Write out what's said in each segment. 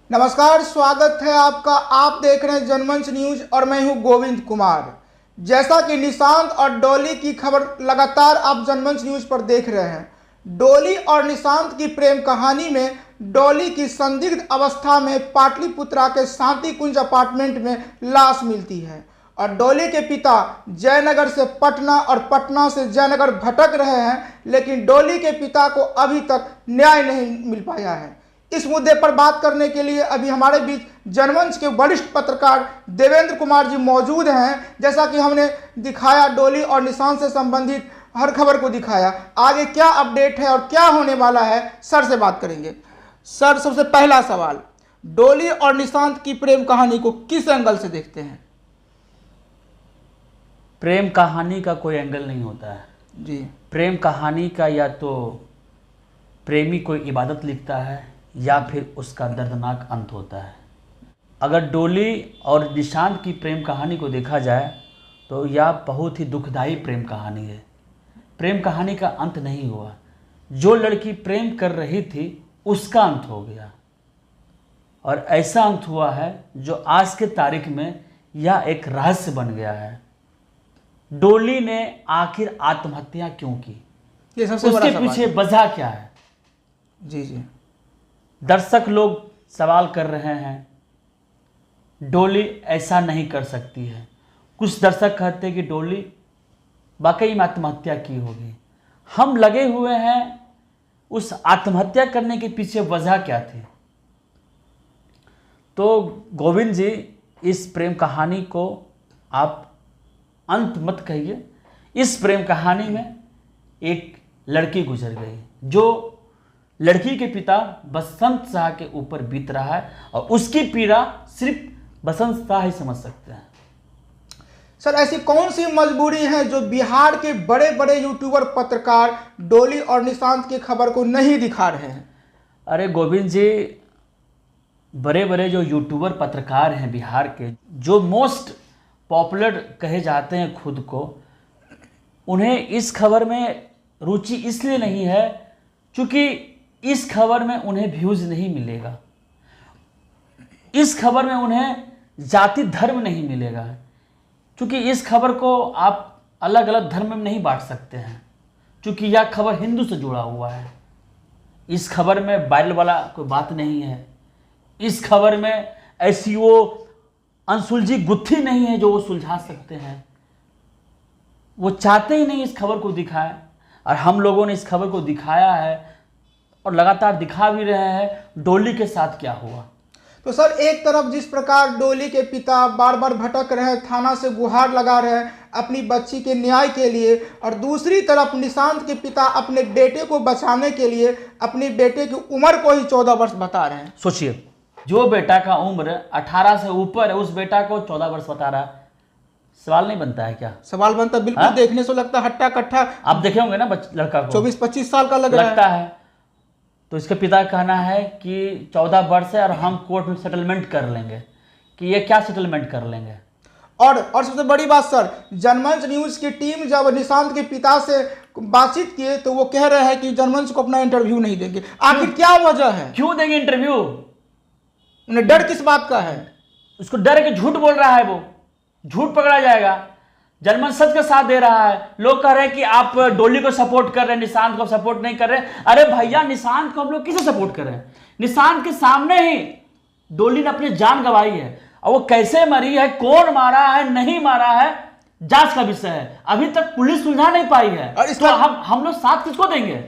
नमस्कार, स्वागत है आपका। आप देख रहे हैं जनमंच न्यूज और मैं हूं गोविंद कुमार। जैसा कि निशांत और डॉली की खबर लगातार आप जनमंच न्यूज पर देख रहे हैं। डॉली और निशांत की प्रेम कहानी में डॉली की संदिग्ध अवस्था में पाटलिपुत्रा के शांति कुंज अपार्टमेंट में लाश मिलती है और डॉली के पिता जयनगर से पटना और पटना से जयनगर भटक रहे हैं, लेकिन डॉली के पिता को अभी तक न्याय नहीं मिल पाया है। इस मुद्दे पर बात करने के लिए अभी हमारे बीच जनमंच के वरिष्ठ पत्रकार देवेंद्र कुमार जी मौजूद हैं। जैसा कि हमने दिखाया, डॉली और निशांत से संबंधित हर खबर को दिखाया। आगे क्या अपडेट है और क्या होने वाला है, सर से बात करेंगे। सर, सबसे पहला सवाल, डॉली और निशांत की प्रेम कहानी को किस एंगल से देखते हैं? प्रेम कहानी का कोई एंगल नहीं होता है जी। प्रेम कहानी का या तो प्रेमी कोई इबादत लिखता है या फिर उसका दर्दनाक अंत होता है। अगर डॉली और निशांत की प्रेम कहानी को देखा जाए तो यह बहुत ही दुखदाई प्रेम कहानी है। प्रेम कहानी का अंत नहीं हुआ, जो लड़की प्रेम कर रही थी उसका अंत हो गया, और ऐसा अंत हुआ है जो आज के तारीख में यह एक रहस्य बन गया है। डॉली ने आखिर आत्महत्या क्यों की, ये सबसे बड़ा उसके सवाल पीछे है। वजह क्या है? जी जी। दर्शक लोग सवाल कर रहे हैं, डॉली ऐसा नहीं कर सकती है। कुछ दर्शक कहते हैं कि डॉली वाकई में आत्महत्या की होगी। हम लगे हुए हैं उस आत्महत्या करने के पीछे वजह क्या थी। तो गोविंद जी, इस प्रेम कहानी को आप अंत मत कहिए। इस प्रेम कहानी में एक लड़की गुजर गई, जो लड़की के पिता बसंत शाह के ऊपर बीत रहा है, और उसकी पीड़ा सिर्फ बसंत शाह ही समझ सकते हैं। सर, ऐसी कौन सी मजबूरी है जो बिहार के बड़े बड़े यूट्यूबर पत्रकार डॉली और निशांत की खबर को नहीं दिखा रहे हैं? अरे गोविंद जी, बड़े बड़े जो यूट्यूबर पत्रकार हैं बिहार के, जो मोस्ट पॉपुलर कहे जाते हैं खुद को, उन्हें इस खबर में रुचि इसलिए नहीं है क्योंकि इस खबर में उन्हें व्यूज नहीं मिलेगा, इस खबर में उन्हें जाति धर्म नहीं मिलेगा, क्योंकि इस खबर को आप अलग अलग धर्म में नहीं बांट सकते हैं, क्योंकि यह खबर हिंदू से जुड़ा हुआ है। इस खबर में बाइबल वाला कोई बात नहीं है। इस खबर में ऐसी वो अनसुलझी गुत्थी नहीं है जो वो सुलझा सकते हैं। वो चाहते ही नहीं इस खबर को दिखाएं, और हम लोगों ने इस खबर को दिखाया है और लगातार दिखा भी रहे हैं डॉली के साथ क्या हुआ। तो सर, एक तरफ जिस प्रकार डॉली के पिता बार बार भटक रहे हैं, थाना से गुहार लगा रहे हैं अपनी बच्ची के न्याय के लिए, और दूसरी तरफ निशांत के पिता अपने बेटे को बचाने के लिए अपने बेटे की उम्र को ही 14 वर्ष बता रहे हैं। सोचिए, जो बेटा का उम्र 18 से ऊपर है उस बेटा को 14 वर्ष बता रहा है। सवाल नहीं बनता है क्या? सवाल बनता, बिल्कुल। हाँ? देखने से लगता है हट्टा कट्ठा। आप देखे होंगे ना लड़का को 24-25 साल का लगता है। तो इसके पिता का कहना है कि 14 वर्ष है और हम कोर्ट में सेटलमेंट कर लेंगे। कि ये क्या सेटलमेंट कर लेंगे? और सबसे बड़ी बात सर, जनमंच न्यूज की टीम जब निशांत के पिता से बातचीत किए तो वो कह रहे हैं कि जनमंच को अपना इंटरव्यू नहीं देंगे। आखिर क्या वजह है? क्यों देंगे इंटरव्यू? उन्हें डर किस बात का है? उसको डर है कि झूठ बोल रहा है, वो झूठ पकड़ा जाएगा। जनमंच सच का साथ दे रहा है। लोग कह रहे हैं कि आप डॉली को सपोर्ट कर रहे हैं, निशांत को सपोर्ट नहीं कर रहे। अरे भैया, निशांत को हम लोग किसे सपोर्ट कर रहे हैं? निशांत के सामने ही डॉली ने अपनी जान गंवाई है, और वो कैसे मरी है, कौन मारा है, नहीं मारा है, जांच का विषय है। अभी तक पुलिस सुलझा नहीं पाई है। और तो हम लोग साथ किसको देंगे?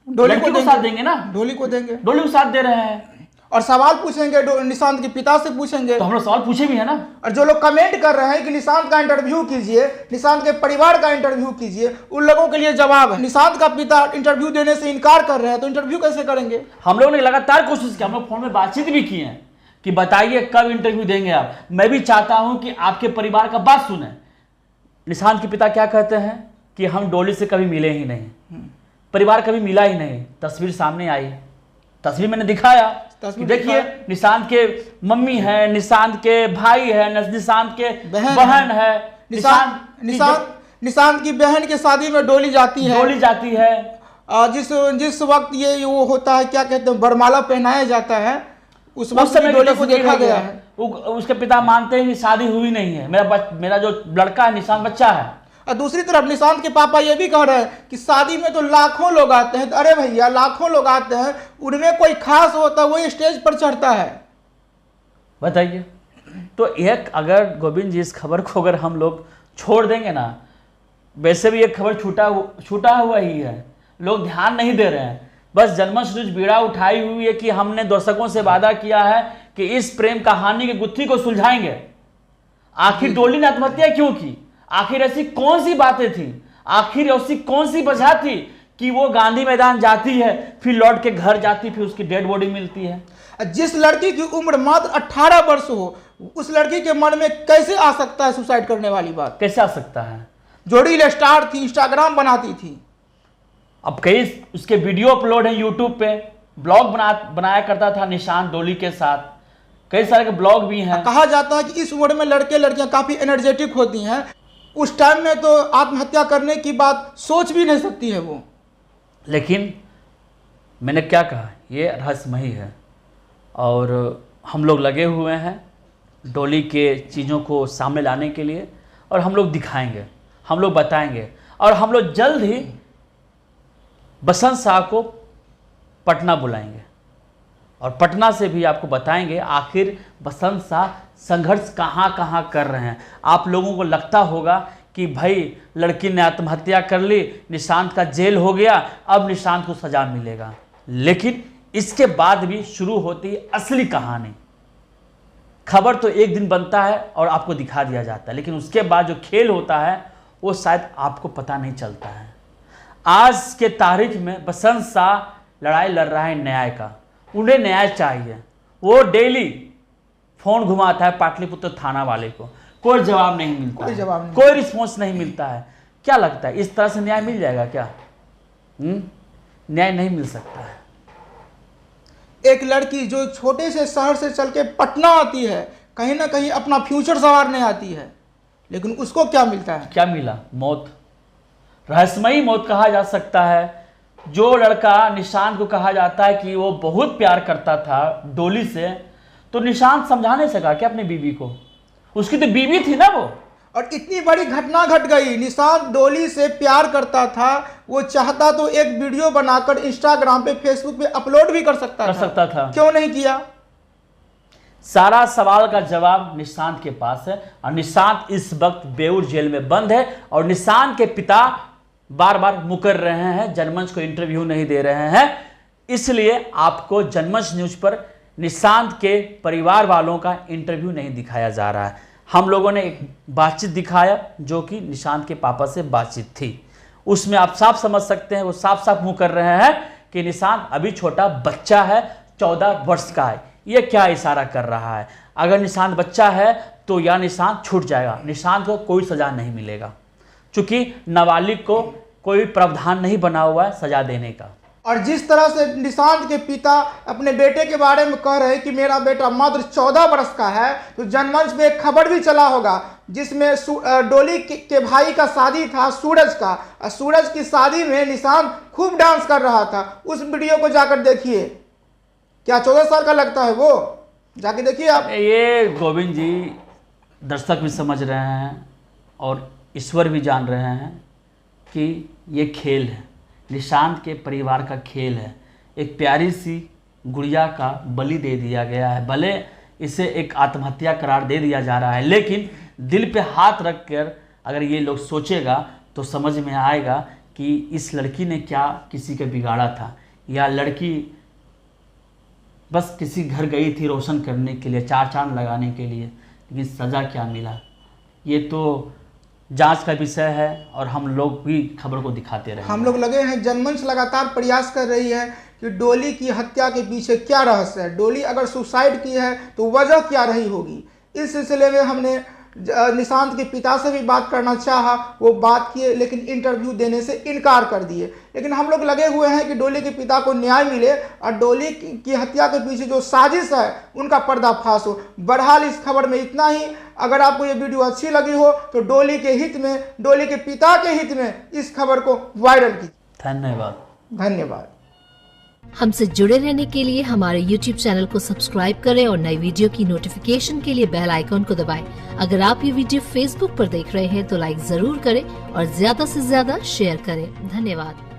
डॉली को साथ देंगे ना। डॉली को देंगे। डॉली को साथ दे रहे हैं और सवाल पूछेंगे, निशांत के पिता से पूछेंगे। तो हम लोग सवाल पूछे भी है ना। और जो लोग कमेंट कर रहे हैं कि निशांत का इंटरव्यू कीजिए, निशांत के परिवार का इंटरव्यू कीजिए, उन लोगों के लिए जवाब है। निशांत का पिता इंटरव्यू देने से इनकार कर रहे हैं, तो इंटरव्यू कैसे करेंगे? हम लोगों ने लगातार कोशिश की, हम लोग फोन में बातचीत भी की है कि बताइए कब इंटरव्यू देंगे आप। मैं भी चाहता हूं कि आपके परिवार का बात सुने। निशांत के पिता क्या कहते हैं कि हम डॉली से कभी मिले ही नहीं, परिवार कभी मिला ही नहीं। तस्वीर सामने आई, तस्वीर मैंने दिखाया कि देखिए, निशांत के मम्मी है, निशांत के भाई है, निशांत के बहन है। निशांत की बहन के शादी में डॉली जाती है। जिस वक्त ये वो होता है, क्या कहते हैं, बरमाला पहनाया जाता है, उस वक्त समय की की डोली को तस्वीर देखा है गया ये। है। उसके पिता मानते हैं कि शादी हुई नहीं है, मेरा जो लड़का है निशांत बच्चा है। और दूसरी तरफ निशांत के पापा ये भी कह रहे हैं कि शादी में तो लाखों लोग आते हैं। तो अरे भैया, लाखों लोग आते हैं, उनमें कोई खास होता है वही स्टेज पर चढ़ता है। बताइए। तो एक अगर गोविंद जी इस खबर को अगर हम लोग छोड़ देंगे ना, वैसे भी एक खबर छूटा हुआ ही है, लोग ध्यान नहीं दे रहे हैं। बस जनमंच न्यूज बीड़ा उठाई हुई है कि हमने दर्शकों से वादा किया है कि इस प्रेम कहानी की गुत्थी को सुलझाएंगे। आखिर डोली ने आत्महत्या क्यों की? आखिर ऐसी कौन सी बातें थी? आखिर ऐसी कौन सी वजह थी कि वो गांधी मैदान जाती है, फिर लौट के घर जाती, फिर उसकी डेड बॉडी मिलती है? जिस लड़की की उम्र मात्र 18 वर्ष हो, उस लड़की के मन में कैसे आ सकता है सुसाइड करने वाली बात? कैसे आ सकता है? जो रील स्टार थी, इंस्टाग्राम बनाती थी, अब कई उसके वीडियो अपलोड है यूट्यूब पे, ब्लॉग बनाया करता था निशांत डोली के साथ, कई सारे के ब्लॉग भी हैं। कहा जाता है कि इस उम्र में लड़के लड़कियां काफी एनर्जेटिक होती हैं। उस टाइम में तो आत्महत्या करने की बात सोच भी नहीं सकती है वो। लेकिन मैंने क्या कहा, ये रहस्यमयी है और हम लोग लगे हुए हैं डोली के चीज़ों को सामने लाने के लिए, और हम लोग दिखाएंगे, हम लोग बताएंगे, और हम लोग जल्द ही बसंत शाह को पटना बुलाएंगे और पटना से भी आपको बताएंगे आखिर बसंत शाह संघर्ष कहाँ कहाँ कर रहे हैं। आप लोगों को लगता होगा कि भाई लड़की ने आत्महत्या कर ली, निशांत का जेल हो गया, अब निशांत को सजा मिलेगा, लेकिन इसके बाद भी शुरू होती है असली कहानी। खबर तो एक दिन बनता है और आपको दिखा दिया जाता है, लेकिन उसके बाद जो खेल होता है वो शायद आपको पता नहीं चलता है। आज के तारीख में बसंत शाह लड़ाई लड़ रहा है न्याय का। उन्हें न्याय चाहिए। वो डेली फोन घुमाता है पाटलिपुत्र थाना वाले को, कोई जवाब नहीं मिलता, कोई रिस्पॉन्स नहीं मिलता है। क्या लगता है इस तरह से न्याय मिल जाएगा क्या? न्याय नहीं मिल सकता है। एक लड़की जो छोटे से शहर से चल के पटना आती है, कहीं ना कहीं अपना फ्यूचर संवारने आती है, लेकिन उसको क्या मिलता है? क्या मिला? मौत। रहस्यमयी मौत कहा जा सकता है। जो लड़का निशांत को कहा जाता है कि वो बहुत प्यार करता था डोली से, तो निशांत समझा नहीं सका क्या अपनी बीवी को? उसकी तो बीवी थी ना वो। और इतनी बड़ी घटना घट गई। निशांत डोली से प्यार करता था, वो चाहता तो एक वीडियो बनाकर इंस्टाग्राम पे, फेसबुक पे अपलोड भी कर सकता था। क्यों नहीं किया? सारा सवाल का जवाब निशांत के पास है, और निशांत इस वक्त बेऊर जेल में बंद है, और निशांत के पिता बार बार मुकर रहे हैं, जनमंच को इंटरव्यू नहीं दे रहे हैं। इसलिए आपको जनमंच न्यूज पर निशांत के परिवार वालों का इंटरव्यू नहीं दिखाया जा रहा है। हम लोगों ने एक बातचीत दिखाया जो कि निशांत के पापा से बातचीत थी, उसमें आप साफ समझ सकते हैं, वो साफ साफ मुंह कर रहे हैं कि निशांत अभी छोटा बच्चा है, 14 वर्ष का है। ये क्या इशारा कर रहा है? अगर निशांत बच्चा है तो या निशांत छूट जाएगा, निशांत को कोई सजा नहीं मिलेगा, क्योंकि नाबालिग को कोई प्रावधान नहीं बना हुआ है सजा देने का। और जिस तरह से निशांत के पिता अपने बेटे के बारे में कह रहे हैं कि मेरा बेटा मात्र 14 वर्ष का है, तो जनमंच में एक खबर भी चला होगा जिसमें डोली के भाई का शादी था, सूरज का। सूरज की शादी में निशांत खूब डांस कर रहा था। उस वीडियो को जाकर देखिए, क्या 14 साल का लगता है वो? जाके देखिए आप। ये गोविंद जी दर्शक भी समझ रहे हैं और ईश्वर भी जान रहे हैं कि ये खेल है, निशांत के परिवार का खेल है। एक प्यारी सी गुड़िया का बलि दे दिया गया है, भले इसे एक आत्महत्या करार दे दिया जा रहा है, लेकिन दिल पे हाथ रख कर अगर ये लोग सोचेगा तो समझ में आएगा कि इस लड़की ने क्या किसी का बिगाड़ा था, या लड़की बस किसी घर गई थी रोशन करने के लिए, चार चांद लगाने के लिए, लेकिन सज़ा क्या मिला, ये तो जांच का विषय है और हम लोग भी खबर को दिखाते रहे। हम लोग लगे हैं, जनमंच लगातार प्रयास कर रही है कि डोली की हत्या के पीछे क्या रहस्य है, डोली अगर सुसाइड की है तो वजह क्या रही होगी। इस सिलसिले में हमने निशांत के पिता से भी बात करना चाहा, वो बात किए लेकिन इंटरव्यू देने से इनकार कर दिए। लेकिन हम लोग लगे हुए हैं कि डोली के पिता को न्याय मिले और डोली की हत्या के पीछे जो साजिश है उनका पर्दाफाश हो। बहरहाल इस खबर में इतना ही। अगर आपको ये वीडियो अच्छी लगी हो तो डोली के हित में, डोली के पिता के हित में इस खबर को वायरल कीजिए। धन्यवाद। धन्यवाद। हमसे जुड़े रहने के लिए हमारे YouTube चैनल को सब्सक्राइब करें और नई वीडियो की नोटिफिकेशन के लिए बेल आइकॉन को दबाएं। अगर आप ये वीडियो Facebook पर देख रहे हैं तो लाइक जरूर करें और ज्यादा से ज्यादा शेयर करें। धन्यवाद।